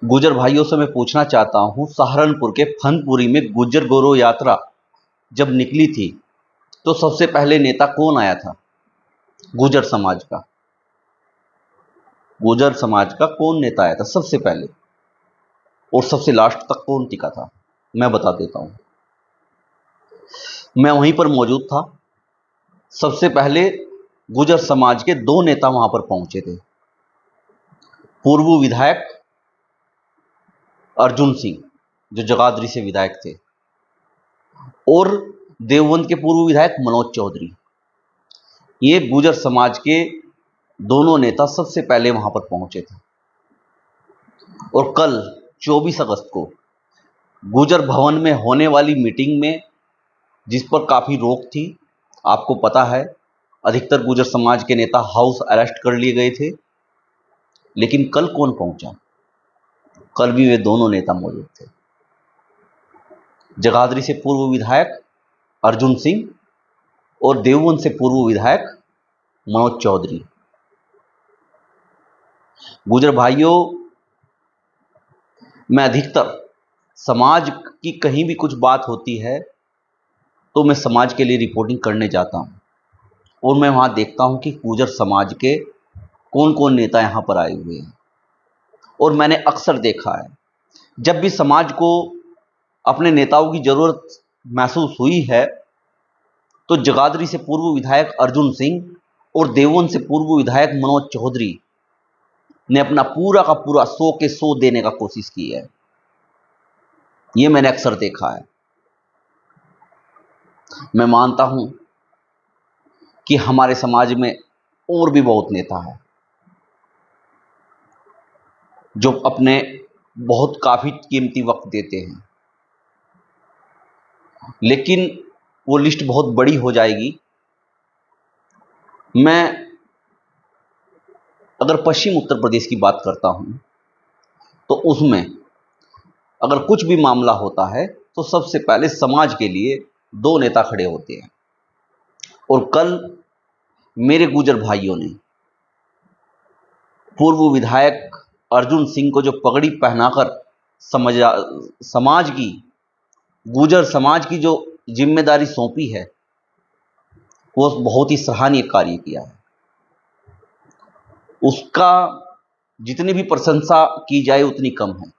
गुजर भाइयों से मैं पूछना चाहता हूँ, सहारनपुर के फनपुरी में गुजर गौरव यात्रा जब निकली थी तो सबसे पहले नेता कौन आया था? गुजर समाज का। गुजर समाज का कौन नेता आया था सबसे पहले, और सबसे लास्ट तक कौन टिका था? मैं बता देता हूँ। मैं वहीं पर मौजूद था। सबसे पहले गुजर समाज के दो नेता वहां पर पहुंचे थे। पूर्व विधायक अर्जुन सिंह, जो जगाधरी से विधायक थे, और देवबंद के पूर्व विधायक मनोज चौधरी। ये गुजर समाज के दोनों नेता सबसे पहले वहां पर पहुंचे थे। और कल 24 अगस्त को गुजर भवन में होने वाली मीटिंग में, जिस पर काफी रोक थी, आपको पता है, अधिकतर गुजर समाज के नेता हाउस अरेस्ट कर लिए गए थे। लेकिन कल कौन पहुंचा? कल भी वे दोनों नेता मौजूद थे। जगाधरी से पूर्व विधायक अर्जुन सिंह और देवबंद से पूर्व विधायक मनोज चौधरी। गुजर भाइयों, मैं अधिकतर समाज की कहीं भी कुछ बात होती है तो मैं समाज के लिए रिपोर्टिंग करने जाता हूं, और मैं वहां देखता हूं कि गुजर समाज के कौन कौन नेता यहां पर आए हुए हैं। और मैंने अक्सर देखा है, जब भी समाज को अपने नेताओं की जरूरत महसूस हुई है तो जगाधरी से पूर्व विधायक अर्जुन सिंह और देवबंद से पूर्व विधायक मनोज चौधरी ने अपना पूरा का पूरा 100 के 100 देने का कोशिश की है। यह मैंने अक्सर देखा है। मैं मानता हूं कि हमारे समाज में और भी बहुत नेता हैं जो अपने बहुत काफी कीमती वक्त देते हैं, लेकिन वो लिस्ट बहुत बड़ी हो जाएगी। मैं अगर पश्चिम उत्तर प्रदेश की बात करता हूं तो उसमें अगर कुछ भी मामला होता है तो सबसे पहले समाज के लिए दो नेता खड़े होते हैं। और कल मेरे गुजर भाइयों ने पूर्व विधायक अर्जुन सिंह को जो पगड़ी पहनाकर समाज की, गुजर समाज की जो जिम्मेदारी सौंपी है, वो बहुत ही सराहनीय कार्य किया है। उसका जितनी भी प्रशंसा की जाए उतनी कम है।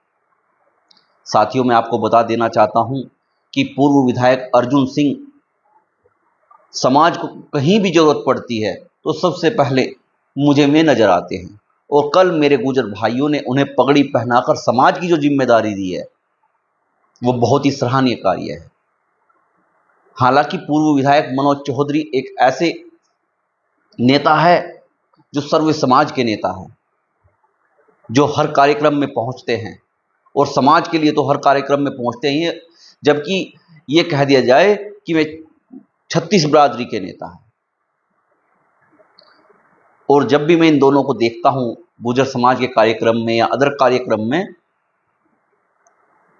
साथियों, मैं आपको बता देना चाहता हूं कि पूर्व विधायक अर्जुन सिंह, समाज को कहीं भी जरूरत पड़ती है तो सबसे पहले मुझे में नजर आते हैं। और कल मेरे गुजर भाइयों ने उन्हें पगड़ी पहनाकर समाज की जो जिम्मेदारी दी है, वो बहुत ही सराहनीय कार्य है। हालांकि पूर्व विधायक मनोज चौधरी एक ऐसे नेता है जो सर्व समाज के नेता है, जो हर कार्यक्रम में पहुंचते हैं, और समाज के लिए तो हर कार्यक्रम में पहुंचते ही, जबकि ये कह दिया जाए कि वे 36 बिरादरी के नेता हैं। और जब भी मैं इन दोनों को देखता हूं गुजर समाज के कार्यक्रम में या अदर कार्यक्रम में,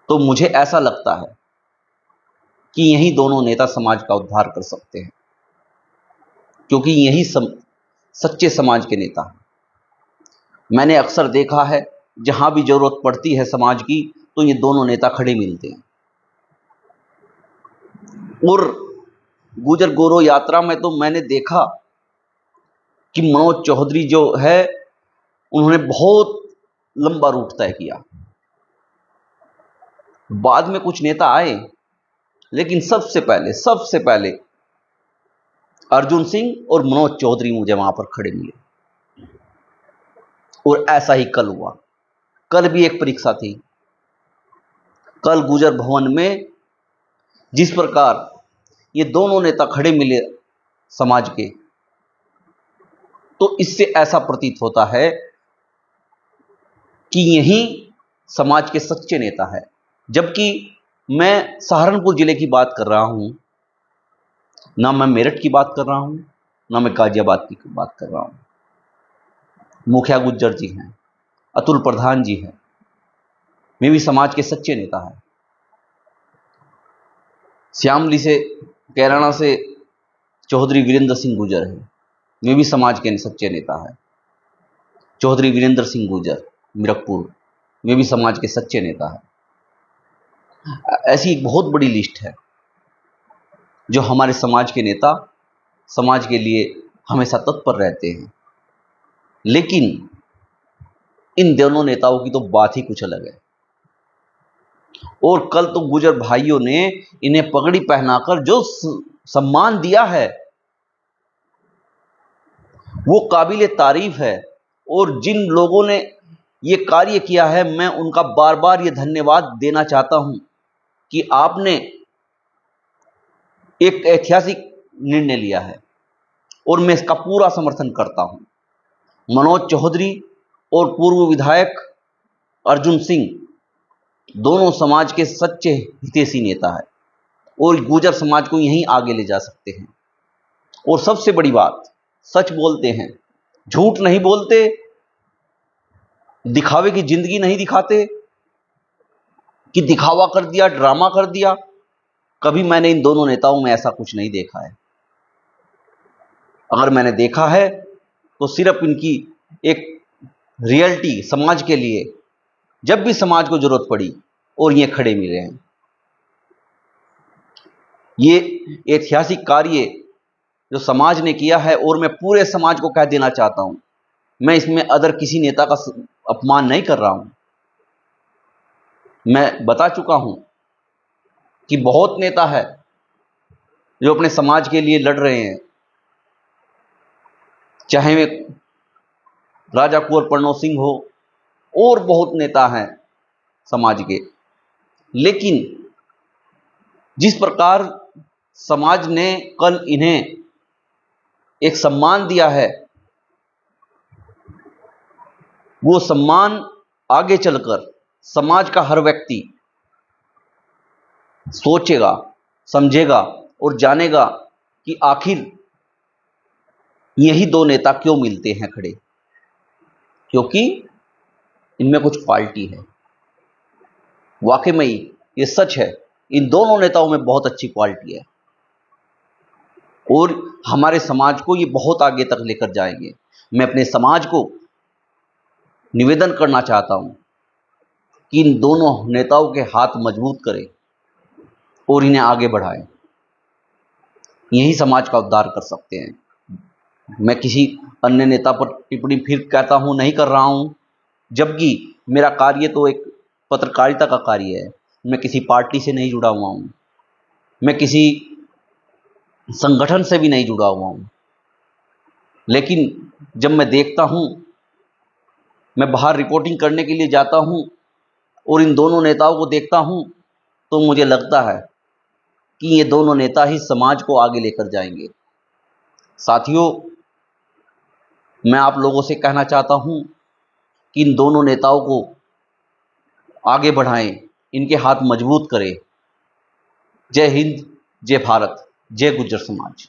तो मुझे ऐसा लगता है कि यही दोनों नेता समाज का उद्धार कर सकते हैं, क्योंकि यही सच्चे समाज के नेता हैं। मैंने अक्सर देखा है, जहां भी जरूरत पड़ती है समाज की तो ये दोनों नेता खड़े मिलते हैं। और गुजर गौरव यात्रा में तो मैंने देखा कि मनोज चौधरी जो है, उन्होंने बहुत लंबा रूट तय किया। बाद में कुछ नेता आए, लेकिन सबसे पहले अर्जुन सिंह और मनोज चौधरी मुझे वहां पर खड़े मिले। और ऐसा ही कल हुआ। कल भी एक परीक्षा थी। कल गुजर भवन में जिस प्रकार ये दोनों नेता खड़े मिले समाज के, तो इससे ऐसा प्रतीत होता है कि यही समाज के सच्चे नेता है। जबकि मैं सहारनपुर जिले की बात कर रहा हूं, ना मैं मेरठ की बात कर रहा हूं, ना मैं गाजियाबाद की बात कर रहा हूं। मुखिया गुज्जर जी हैं, अतुल प्रधान जी हैं, वे भी समाज के सच्चे नेता हैं। श्यामली से, कैराना से चौधरी वीरेंद्र सिंह गुजर है, वे भी समाज के सच्चे नेता हैं। चौधरी वीरेंद्र सिंह गुजर, मीरकपुर, वे भी समाज के सच्चे नेता हैं। ऐसी एक बहुत बड़ी लिस्ट है जो हमारे समाज के नेता समाज के लिए हमेशा तत्पर रहते हैं। लेकिन इन दोनों नेताओं की तो बात ही कुछ अलग है। और कल तो गुजर भाइयों ने इन्हें पगड़ी पहनाकर जो सम्मान दिया है वो काबिले तारीफ है। और जिन लोगों ने ये कार्य किया है, मैं उनका बार बार ये धन्यवाद देना चाहता हूं कि आपने एक ऐतिहासिक निर्णय लिया है और मैं इसका पूरा समर्थन करता हूं। मनोज चौधरी और पूर्व विधायक अर्जुन सिंह दोनों समाज के सच्चे हितैषी नेता है और गुर्जर समाज को यहीं आगे ले जा सकते हैं। और सबसे बड़ी बात, सच बोलते हैं, झूठ नहीं बोलते, दिखावे की जिंदगी नहीं दिखाते कि दिखावा कर दिया, ड्रामा कर दिया। कभी मैंने इन दोनों नेताओं में ऐसा कुछ नहीं देखा है। अगर मैंने देखा है तो सिर्फ इनकी एक रियलिटी समाज के लिए, जब भी समाज को जरूरत पड़ी और ये खड़े मिले हैं। ये ऐतिहासिक कार्य जो समाज ने किया है, और मैं पूरे समाज को कह देना चाहता हूं, मैं इसमें अदर किसी नेता का अपमान नहीं कर रहा हूं। मैं बता चुका हूं कि बहुत नेता है जो अपने समाज के लिए लड़ रहे हैं, चाहे वे राजा कुंवर प्रणव सिंह हो और बहुत नेता हैं समाज के। लेकिन जिस प्रकार समाज ने कल इन्हें एक सम्मान दिया है, वो सम्मान आगे चलकर समाज का हर व्यक्ति सोचेगा, समझेगा और जानेगा कि आखिर यही दो नेता क्यों मिलते हैं खड़े, क्योंकि इनमें कुछ क्वालिटी है। वाकई में ये सच है, इन दोनों नेताओं में बहुत अच्छी क्वालिटी है और हमारे समाज को ये बहुत आगे तक लेकर जाएंगे। मैं अपने समाज को निवेदन करना चाहता हूं कि इन दोनों नेताओं के हाथ मजबूत करें और इन्हें आगे बढ़ाएं। यही समाज का उद्धार कर सकते हैं। मैं किसी अन्य नेता पर टिप्पणी फिर कहता हूं नहीं कर रहा हूं, जबकि मेरा कार्य तो एक पत्रकारिता का कार्य है। मैं किसी पार्टी से नहीं जुड़ा हुआ हूं, मैं किसी संगठन से भी नहीं जुड़ा हुआ हूं। लेकिन जब मैं देखता हूं, मैं बाहर रिपोर्टिंग करने के लिए जाता हूं और इन दोनों नेताओं को देखता हूं, तो मुझे लगता है कि ये दोनों नेता ही समाज को आगे लेकर जाएंगे। साथियों, मैं आप लोगों से कहना चाहता हूं कि इन दोनों नेताओं को आगे बढ़ाएं, इनके हाथ मजबूत करें। जय हिंद, जय भारत, जय गुर्जर समाज।